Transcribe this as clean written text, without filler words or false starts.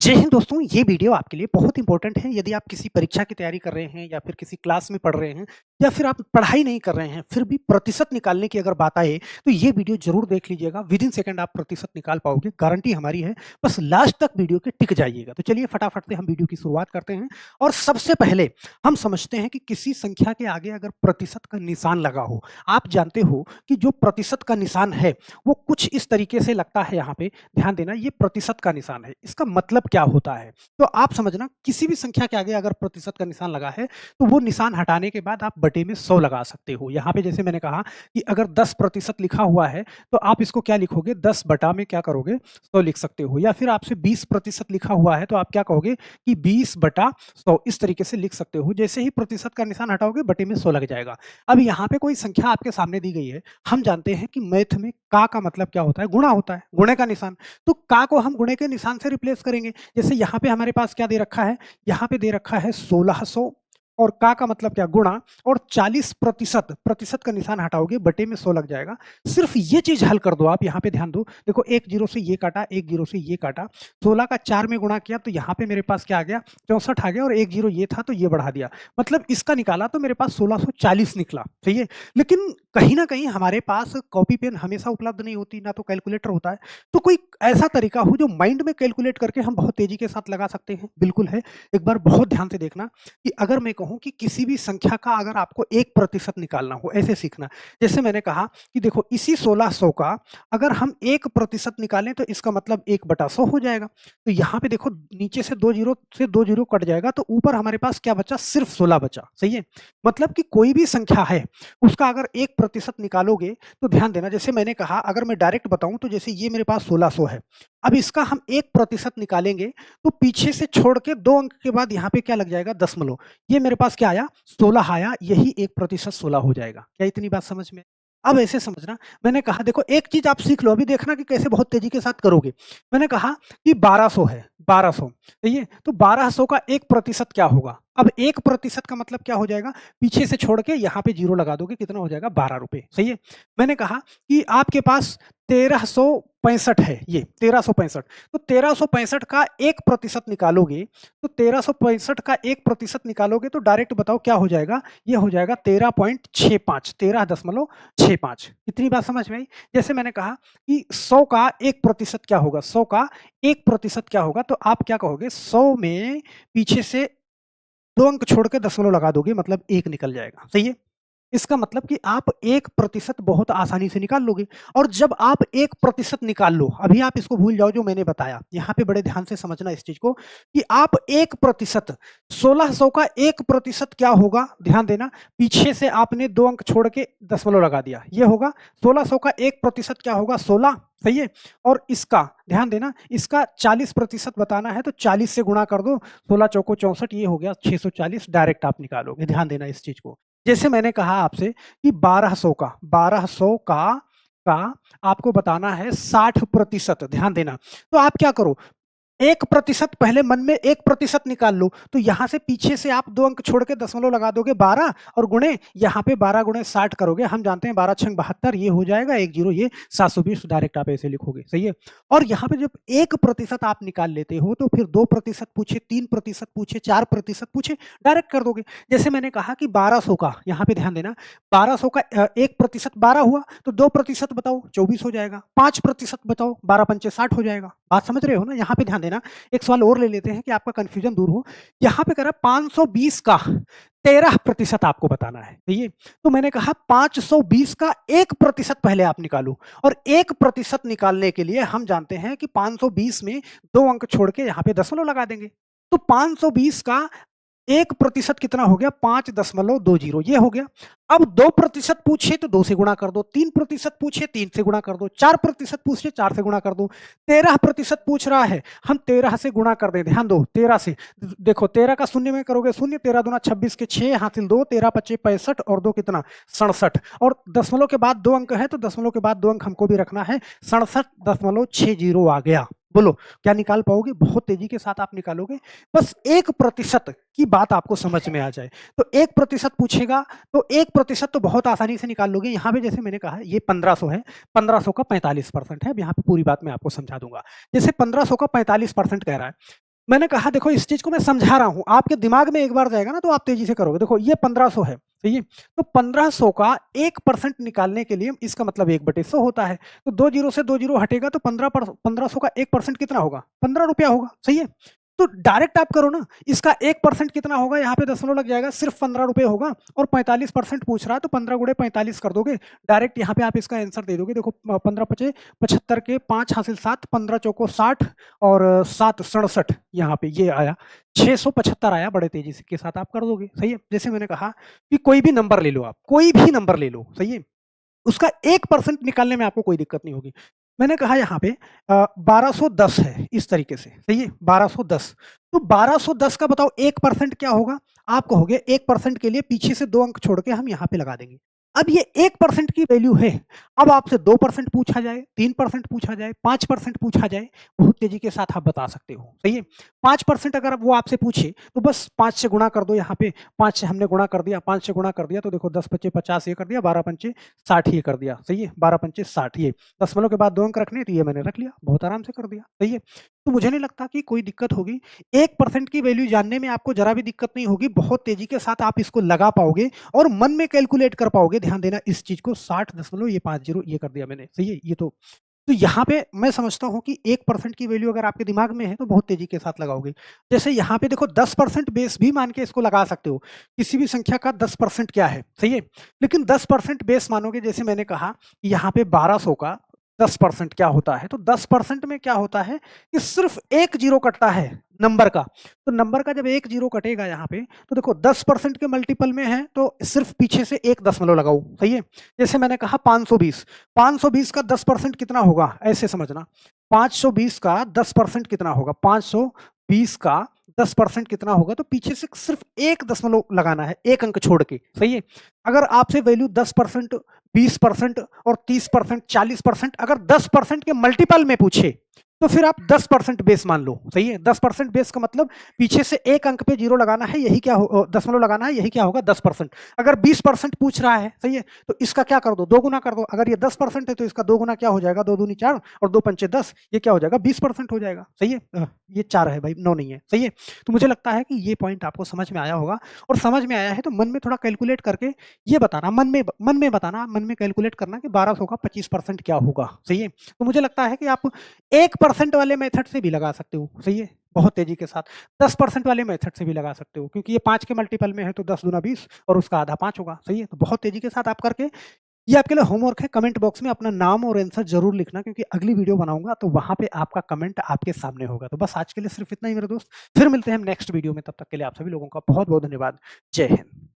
जय हिंद दोस्तों, ये वीडियो आपके लिए बहुत इंपॉर्टेंट है। यदि आप किसी परीक्षा की तैयारी कर रहे हैं या फिर किसी क्लास में पढ़ रहे हैं या फिर आप पढ़ाई नहीं कर रहे हैं, फिर भी प्रतिशत निकालने की अगर बात आए, तो ये वीडियो ज़रूर देख लीजिएगा। विद इन सेकंड आप प्रतिशत निकाल पाओगे, गारंटी हमारी है। बस लास्ट तक वीडियो के टिक जाइएगा। तो चलिए फटाफट से हम वीडियो की शुरुआत करते हैं और सबसे पहले हम समझते हैं कि किसी संख्या के आगे अगर प्रतिशत का निशान लगा हो, आप जानते हो कि जो प्रतिशत का निशान है, वो कुछ इस तरीके से लगता है। यहाँ पे ध्यान देना, ये प्रतिशत का निशान है। इसका मतलब क्या होता है? तो आप समझना, किसी भी संख्या के आगे अगर प्रतिशत का निशान लगा है, तो वो निशान हटाने के बाद आप बटे में 100 लगा सकते हो। यहाँ पे जैसे मैंने कहा कि अगर 10% लिखा हुआ है, तो आप इसको क्या लिखोगे? 10 बटा में क्या करोगे? 100 लिख सकते हो। या फिर आपसे 20% लिखा हुआ है, तो आप क्या कहोगे कि 20 बटा 100 इस तरीके से लिख सकते हो। जैसे ही प्रतिशत का निशान हटाओगे, बटे में 100 लग जाएगा। अब यहाँ पे कोई संख्या आपके सामने दी गई है। हम जानते हैं कि मैथ में का मतलब क्या होता है? गुणा होता है, गुणे का निशान। तो का को हम गुणे के निशान से रिप्लेस करेंगे। जैसे यहाँ पे हमारे पास क्या दे रखा है? यहाँ पे दे रखा है 1600 और का मतलब क्या? गुणा। और 40% प्रतिशत का निशान हटाओगे, बटे में 100 लग जाएगा। सिर्फ ये चीज हल कर दो आप। यहाँ पे ध्यान दो, देखो एक जीरो से ये काटा, एक जीरो से ये काटा, 16 का 4 में गुणा किया, तो यहाँ पे मेरे पास क्या आ गया? 64 आ गया। और एक जीरो ये था तो ये बढ़ा दिया, मतलब इसका निकाला तो मेरे पास 1640 निकला। सही है। लेकिन कहीं ना कहीं हमारे पास कॉपी पेन हमेशा उपलब्ध नहीं होती, ना तो कैलकुलेटर होता है। तो कोई ऐसा तरीका हो जो माइंड में कैलकुलेट करके हम बहुत तेजी के साथ लगा सकते हैं? बिल्कुल है। एक बार बहुत ध्यान से देखना कि अगर मैं कहूं कि किसी भी संख्या का अगर आपको 1% निकालना हो, ऐसे सीखना। जैसे मैंने कहा कि देखो, इसी 1600 का अगर हम 1% निकालें, तो इसका मतलब 1/100 हो जाएगा। तो यहाँ पे देखो, नीचे से दो जीरो कट जाएगा, तो ऊपर हमारे पास क्या बचा? सिर्फ 16 बचा। सही है। मतलब कि कोई भी संख्या है, उसका अगर 1% निकालोगे, तो ध्यान देना, जैसे मैंने कहा, अगर मैं डायरेक्ट बताऊं तो जैसे ये मेरे पास 1600 है। अब इसका हम 1% निकालेंगे, तो पीछे से छोड़ के 2 अंक के बाद यहाँ पे क्या लग जाएगा? दशमलव। ये मेरे पास क्या आया? 16 आया। यही 1% 16 हो जाएगा। क्या इतनी बात समझ में? अब ऐसे समझना, मैंने कहा देखो, एक चीज आप सीख लो, अभी देखना कि कैसे बहुत तेजी के साथ करोगे। मैंने कहा कि 1200 है, 1200। सही है। तो 1200 का 1% क्या होगा? अब 1% का मतलब क्या हो जाएगा? पीछे से छोड़ के यहाँ पे जीरो लगा दोगे, कितना हो जाएगा? 12 रुपए। सही है। मैंने कहा कि आपके पास 1365 है, ये 1365। तो 1365 का 1% निकालोगे, तो 1365 का 1% निकालोगे, तो डायरेक्ट बताओ क्या हो जाएगा? ये हो जाएगा 13.65, 13.65। इतनी बात समझ में आई? जैसे मैंने कहा कि 100 का 1% क्या होगा? 100 का 1% क्या होगा? तो आप क्या कहोगे? 100 में पीछे से 2 अंक छोड़ के दशमलव लगा दोगे, मतलब 1 निकल जाएगा। सही है। इसका मतलब कि आप 1% बहुत आसानी से निकाल लोगे। और जब आप 1% निकाल लो, अभी आप इसको भूल जाओ जो मैंने बताया। यहाँ पे बड़े ध्यान से समझना इस चीज को कि आप 1%, 1600 का 1% क्या होगा? ध्यान देना, पीछे से आपने 2 अंक छोड़ के दशमलव लगा दिया, ये होगा 1600 का 1% क्या होगा? 16। सही है। और इसका ध्यान देना, इसका 40% बताना है, तो 40 से गुणा कर दो, 16 चौको 64, ये हो गया 640। डायरेक्ट आप निकालोगे। ध्यान देना इस चीज को। जैसे मैंने कहा आपसे कि 1200 का आपको बताना है 60%। ध्यान देना, तो आप क्या करो? 1% पहले मन में 1% निकाल लो, तो यहां से पीछे से आप 2 अंक छोड़ के दशमलव लगा दोगे 12, और गुणे यहाँ पे 12 गुणे 60 करोगे। हम जानते हैं 12 छंग 72, ये हो जाएगा एक जीरो, ये 720। डायरेक्ट आप ऐसे लिखोगे। सही है। और यहाँ पे जब 1% आप निकाल लेते हो, तो फिर 2% पूछे, 3% पूछे, 4% पूछे, डायरेक्ट कर दोगे। जैसे मैंने कहा कि 1200 का, यहाँ पे ध्यान देना, 1200 का 1% 12 हुआ, तो 2% बताओ, 24 हो जाएगा। 5% बताओ, 12 पंचे 60 हो जाएगा। बात समझ रहे हो ना? यहाँ पे ध्यान देना, एक सवाल और ले लेते हैं कि आपका कंफ्यूजन दूर हो। यहाँ पे कह रहा 520 का 13% आपको बताना है। सही है। तो मैंने कहा 520 का 1% पहले आप निकालो, और 1% निकालने के लिए हम जानते हैं कि 520 में 2 अंक छोड़ के यहाँ पे दशमलव लगा देंगे। तो 520 का 1% कितना हो गया? 5.20, ये हो गया। अब 2% पूछे तो 2 से गुणा कर दो, 3% पूछे 3 से गुणा कर दो, 4% पूछे 4 से गुणा कर दो, 13% पूछ रहा है, हम 13 से गुणा कर दें। ध्यान दो, 13 से देखो, 13 का शून्य में करोगे शून्य, 13 दूना 26 के 6 हासिल 2, 13 पच्चे 65 और 2 कितना? 67। और दशमलव के बाद 2 अंक है, तो दशमलव के बाद 2 अंक हमको भी रखना है। 67.60 आ गया। बोलो, क्या निकाल पाओगे? बहुत तेजी के साथ आप निकालोगे। बस 1% की बात आपको समझ में आ जाए। तो 1% पूछेगा, तो 1% तो बहुत आसानी से निकाल लोगे। यहाँ पे जैसे मैंने कहा, ये 1500 है, 1500 का 45% है। अब यहाँ पे पूरी बात मैं आपको समझा दूंगा। जैसे 1500 का 45% कह रहा है, मैंने कहा देखो इस चीज़ को मैं समझा रहा हूँ, आपके दिमाग में एक बार जाएगा ना तो आप तेज़ी से करोगे। देखो ये 1500 है, सही है? तो 1500 का 1% निकालने के लिए इसका मतलब 1/100 होता है। तो 2 ज़ीरो से 2 ज़ीरो हटेगा तो 1500 का 1% कितना होगा? ₹15 होगा, सही है? तो डायरेक्ट आप करो ना, इसका 1% कितना होगा? यहाँ पे दशमलव लग जाएगा, सिर्फ ₹15 होगा और 45% पूछ रहा है तो 15 गुणे 45 कर दोगे। डायरेक्ट यहाँ पे आप इसका आंसर दे दोगे। देखो 15 पचे 75 के 5 हासिल 7, 15 चौको 60 और 7 67 यहाँ पे ये आया 675 आया। बड़े तेजी से के साथ आप कर दोगे, सही है? जैसे मैंने कहा कि कोई भी नंबर ले लो आप, कोई भी नंबर ले लो, सही है? उसका 1% निकालने में आपको कोई दिक्कत नहीं होगी। मैंने कहा यहाँ पे 1210 है इस तरीके से, सही है? 1210 तो 1210 का बताओ 1% क्या होगा? आप कहोगे 1% के लिए पीछे से 2 अंक छोड़ के हम यहाँ पे लगा देंगे। अब ये 1% की वैल्यू है, अब आपसे 2% पूछा जाए, 3% पूछा जाए, 5% पूछा जाए, बहुत तेज़ी के साथ आप बता सकते हो, सही है? 5% अगर वो आपसे पूछे, तो बस 5 से गुणा कर दो यहाँ पे, 5 से हमने गुणा कर दिया, 5 से गुणा कर दिया तो देखो 10 पच्चे 50 ये कर दिया, 12 पंचे 60 ये कर दिया, सही है? 12 पंचे 60 ये, दशमलव के बाद 2 अंक रखने हैं तो ये मैंने रख लिया, बहुत आराम से कर दिया, सही है? तो मुझे नहीं लगता कि कोई दिक्कत होगी। 1% की वैल्यू जानने में आपको ज़रा भी दिक्कत नहीं होगी, बहुत तेज़ी के साथ आप इसको लगा पाओगे और मन में कैलकुलेट कर पाओगे। ध्यान देना इस चीज़ को 60 दशमलव ये 5 ज़ीरो ये कर दिया मैंने, सही है? ये तो यहाँ पे मैं समझता हूँ कि 1% की वैल्यू अगर आपके दिमाग में है तो बहुत तेज़ी के साथ लगाओगे। जैसे यहाँ पे देखो 10% बेस भी मान के इसको लगा सकते हो। किसी भी संख्या का 10% क्या है, सही है? लेकिन 10% बेस मानोगे, जैसे मैंने कहा कि यहाँ पे 1200 का 10% क्या होता है? तो 10% में क्या होता है कि सिर्फ़ 1 ज़ीरो कटता है नंबर का। तो नंबर का जब 1 ज़ीरो कटेगा यहाँ पे, तो देखो 10% के मल्टीपल में है तो सिर्फ़ पीछे से 1 दशमलव लगाओ, सही है? जैसे मैंने कहा 520, 520 का 10% कितना होगा? ऐसे समझना, 520 का 10% कितना होगा? 520 का 10% कितना होगा? तो पीछे से सिर्फ़ 1 दशमलव लगाना है, 1 अंक छोड़ के, सही है? अगर आपसे वैल्यू 10%, 20% और 30%, 40% अगर 10% के मल्टीपल में पूछे, तो फिर आप 10% बेस मान लो, सही है? 10% बेस का मतलब पीछे से 1 अंक पे 0 लगाना है, यही क्या दशमलव लगाना है, यही क्या होगा? 10%। अगर 20% पूछ रहा है, सही है? तो इसका क्या कर दो? 2 गुना कर दो। अगर ये 10% है तो इसका 2 गुना क्या हो जाएगा? 2 दूनी 4 और 2 पंचे 10, ये क्या हो जाएगा? 20% हो जाएगा, सही है? ये 4 है भाई, 9 नहीं है, सही है? तो मुझे लगता है कि ये पॉइंट आपको समझ में आया होगा और समझ में आया है तो मन में थोड़ा कैलकुलेट करके ये बताना, मन में बताना, मन में कैलकुलेट करना कि 1200 का 25% क्या होगा, सही है? तो मुझे लगता है कि आप 1% वाले मेथड से भी लगा सकते हो, सही है? बहुत तेज़ी के साथ 10% वाले मेथड से भी लगा सकते हो क्योंकि ये 5 के मल्टीपल में है तो 10 दूना 20 और उसका आधा 5 होगा, सही है? तो बहुत तेज़ी के साथ आप करके ये आपके लिए होमवर्क है। कमेंट बॉक्स में अपना नाम और आंसर ज़रूर लिखना क्योंकि अगली वीडियो बनाऊँगा तो वहाँ पे आपका कमेंट आपके सामने होगा। तो बस आज के लिए सिर्फ़ इतना ही मेरे दोस्त, फिर मिलते हैं हम नेक्स्ट वीडियो में, तब तक के लिए आप सभी लोगों का बहुत-बहुत धन्यवाद। जय हिंद।